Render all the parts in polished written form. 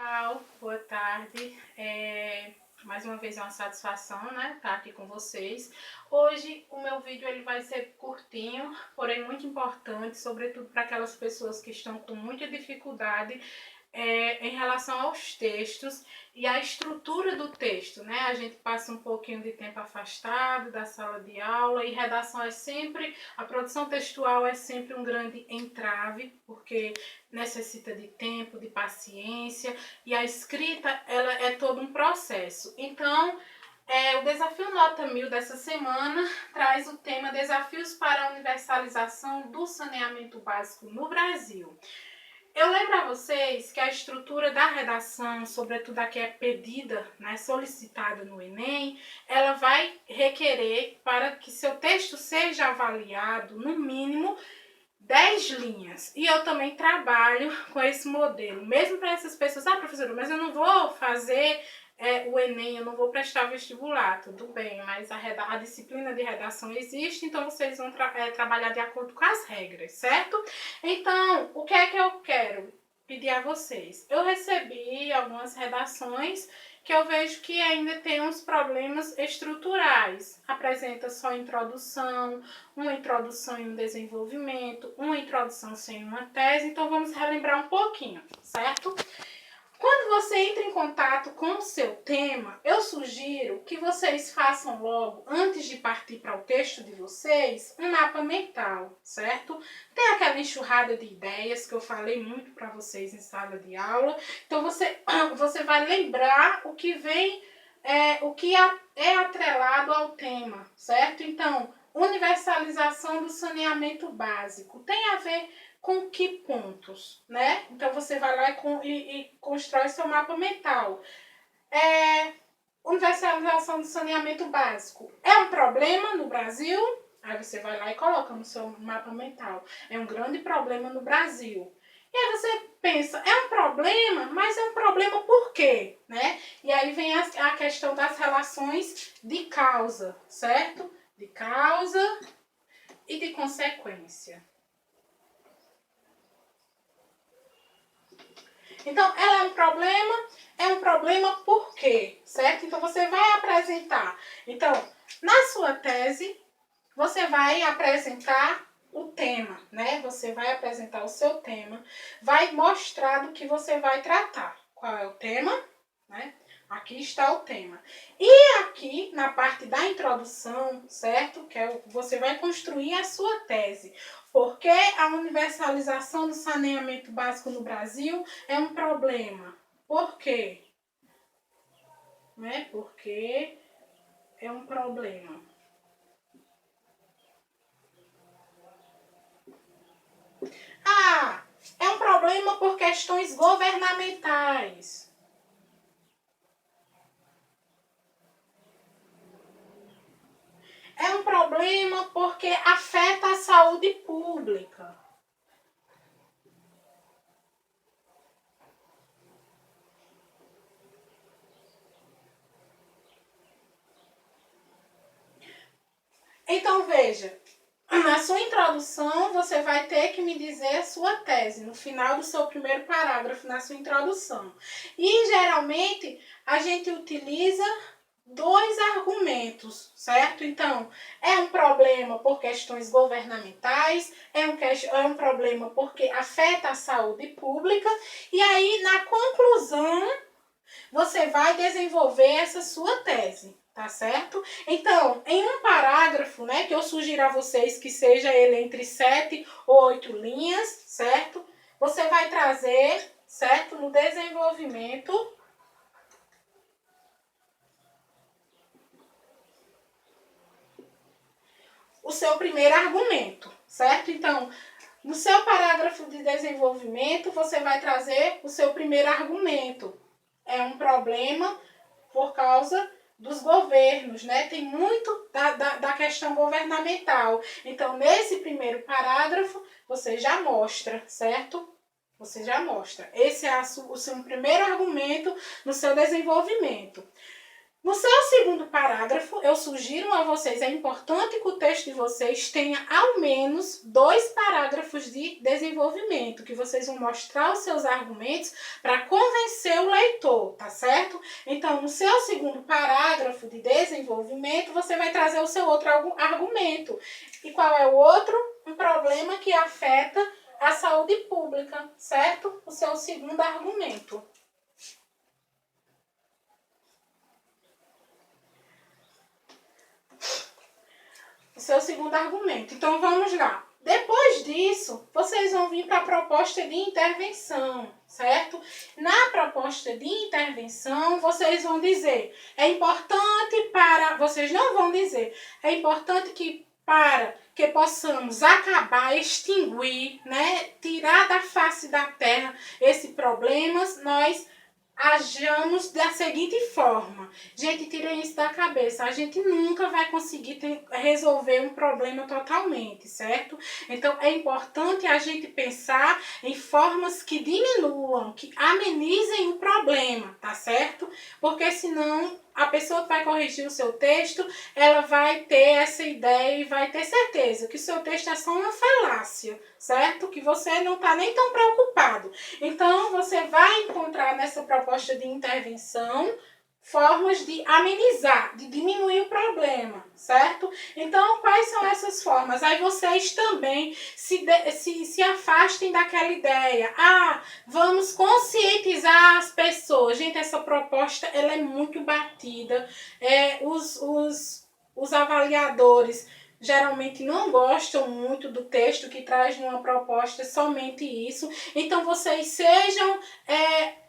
Pessoal, boa tarde. Mais uma vez é uma satisfação, né, estar aqui com vocês. Hoje o meu vídeo ele vai ser curtinho, porém muito importante, sobretudo para aquelas pessoas que estão com muita dificuldade em relação aos textos e à estrutura do texto, né? A gente passa um pouquinho de tempo afastado da sala de aula e redação é sempre, a produção textual é sempre um grande entrave, porque necessita de tempo, de paciência, e a escrita ela é todo um processo. Então, o desafio Nota 1000 dessa semana traz o tema Desafios para a Universalização do Saneamento Básico no Brasil. Eu lembro a vocês que a estrutura da redação, sobretudo a que é pedida, né, solicitada no Enem, ela vai requerer, para que seu texto seja avaliado, no mínimo 10 linhas. E eu também trabalho com esse modelo. Mesmo para essas pessoas, professora, mas eu não vou fazer o Enem, eu não vou prestar vestibular, tudo bem, mas a disciplina de redação existe, então vocês vão trabalhar de acordo com as regras, certo? Então, o que é que eu quero pedir a vocês? Eu recebi algumas redações que eu vejo que ainda tem uns problemas estruturais. Apresenta só introdução, uma introdução e um desenvolvimento, uma introdução sem uma tese, então vamos relembrar um pouquinho, certo? Quando você entra em contato com o seu tema, eu sugiro que vocês façam logo, antes de partir para o texto de vocês, um mapa mental, certo? Tem aquela enxurrada de ideias que eu falei muito para vocês em sala de aula. Então você vai lembrar o que vem, o que é atrelado ao tema, certo? Então, universalização do saneamento básico tem a ver com que pontos, né? Então você vai lá e constrói seu mapa mental. Universalização do saneamento básico é um problema no Brasil? Aí você vai lá e coloca no seu mapa mental. É um grande problema no Brasil. E aí você pensa, é um problema, mas é um problema por quê? Né? E aí vem a questão das relações de causa, certo? De causa e de consequência. Então, ela é um problema por quê, certo? Então, você vai apresentar. Então, na sua tese, você vai apresentar o tema, né? Você vai apresentar o seu tema, vai mostrar do que você vai tratar. Qual é o tema, né? Aqui está o tema. E aqui, na parte da introdução, certo? Que você vai construir a sua tese. Por que a universalização do saneamento básico no Brasil é um problema? Por quê? Né? Porque é um problema. É um problema por questões governamentais. É um problema porque afeta a saúde pública. Então, veja, na sua introdução, você vai ter que me dizer a sua tese, no final do seu primeiro parágrafo, na sua introdução. E, geralmente, a gente utiliza 2 argumentos, certo? Então, é um problema por questões governamentais, é um problema porque afeta a saúde pública, e aí, na conclusão, você vai desenvolver essa sua tese, tá certo? Então, em um parágrafo, né, que eu sugiro a vocês que seja ele entre 7 ou 8 linhas, certo? Você vai trazer, certo, no desenvolvimento, o seu primeiro argumento, certo? Então, no seu parágrafo de desenvolvimento, você vai trazer o seu primeiro argumento. É um problema por causa dos governos, né? Tem muito da questão governamental. Então, nesse primeiro parágrafo, você já mostra, certo? Você já mostra. Esse é o seu primeiro argumento no seu desenvolvimento. No seu segundo parágrafo, eu sugiro a vocês, é importante que o texto de vocês tenha ao menos 2 parágrafos de desenvolvimento, que vocês vão mostrar os seus argumentos para convencer o leitor, tá certo? Então, no seu segundo parágrafo de desenvolvimento, você vai trazer o seu outro argumento. E qual é o outro? Um problema que afeta a saúde pública, certo? O seu segundo argumento. O seu segundo argumento. Então, vamos lá. Depois disso, vocês vão vir para a proposta de intervenção, certo? Na proposta de intervenção, vocês vão dizer, é importante para... Vocês não vão dizer, é importante que para que possamos acabar, extinguir, né? Tirar da face da terra esse problema, nós ajamos da seguinte forma. Gente, tirem isso da cabeça. A gente nunca vai conseguir resolver um problema totalmente, certo? Então, é importante a gente pensar em formas que diminuam, que amenizem o problema, tá certo? Porque senão a pessoa que vai corrigir o seu texto, ela vai ter essa ideia e vai ter certeza que o seu texto é só uma falácia, certo? Que você não está nem tão preocupado. Então, você vai encontrar nessa proposta de intervenção formas de amenizar, de diminuir o problema, certo? Então, quais são essas formas? Aí vocês também se afastem daquela ideia. Ah, vamos conscientizar as pessoas. Gente, essa proposta ela é muito batida. Os avaliadores geralmente não gostam muito do texto que traz numa proposta somente isso. Então, vocês sejam,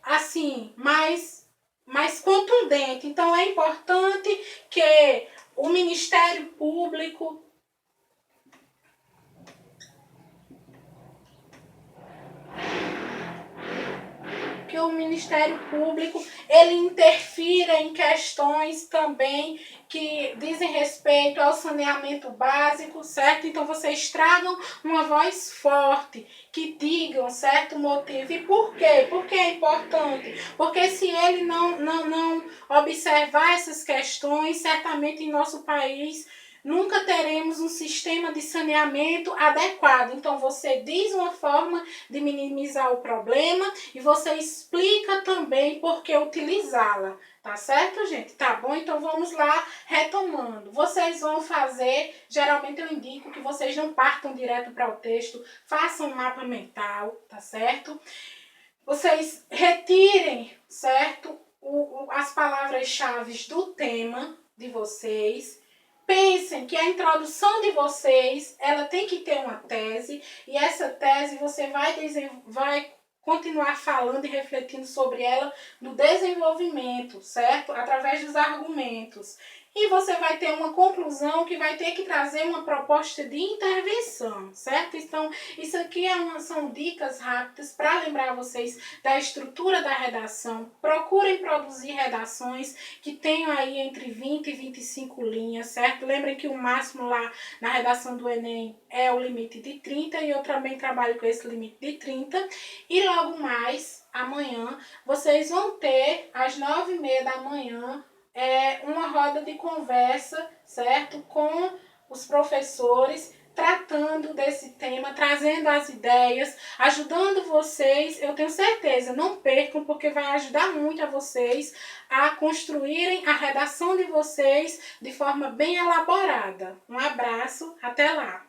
assim, mais contundente. Então, é importante que o Ministério Público ele interfira em questões também que dizem respeito ao saneamento básico, certo? Então, vocês tragam uma voz forte, que digam certo motivo. E por quê? Porque é importante? Porque se ele não observar essas questões, certamente em nosso país nunca teremos um sistema de saneamento adequado. Então, você diz uma forma de minimizar o problema e você explica também por que utilizá-la. Tá certo, gente? Tá bom? Então, vamos lá, retomando. Vocês vão fazer, geralmente eu indico que vocês não partam direto para o texto, façam um mapa mental, tá certo? Vocês retirem, certo, as palavras-chave do tema de vocês. Pensem que a introdução de vocês, ela tem que ter uma tese, e essa tese você vai continuar falando e refletindo sobre ela no desenvolvimento, certo? Através dos argumentos. E você vai ter uma conclusão que vai ter que trazer uma proposta de intervenção, certo? Então, isso aqui são dicas rápidas para lembrar vocês da estrutura da redação. Procurem produzir redações que tenham aí entre 20 e 25 linhas, certo? Lembrem que o máximo lá na redação do Enem é o limite de 30 e eu também trabalho com esse limite de 30. E logo mais, amanhã, vocês vão ter às 9h30 da manhã uma roda de conversa, certo? Com os professores, tratando desse tema, trazendo as ideias, ajudando vocês. Eu tenho certeza, não percam, porque vai ajudar muito a vocês a construírem a redação de vocês de forma bem elaborada. Um abraço, até lá!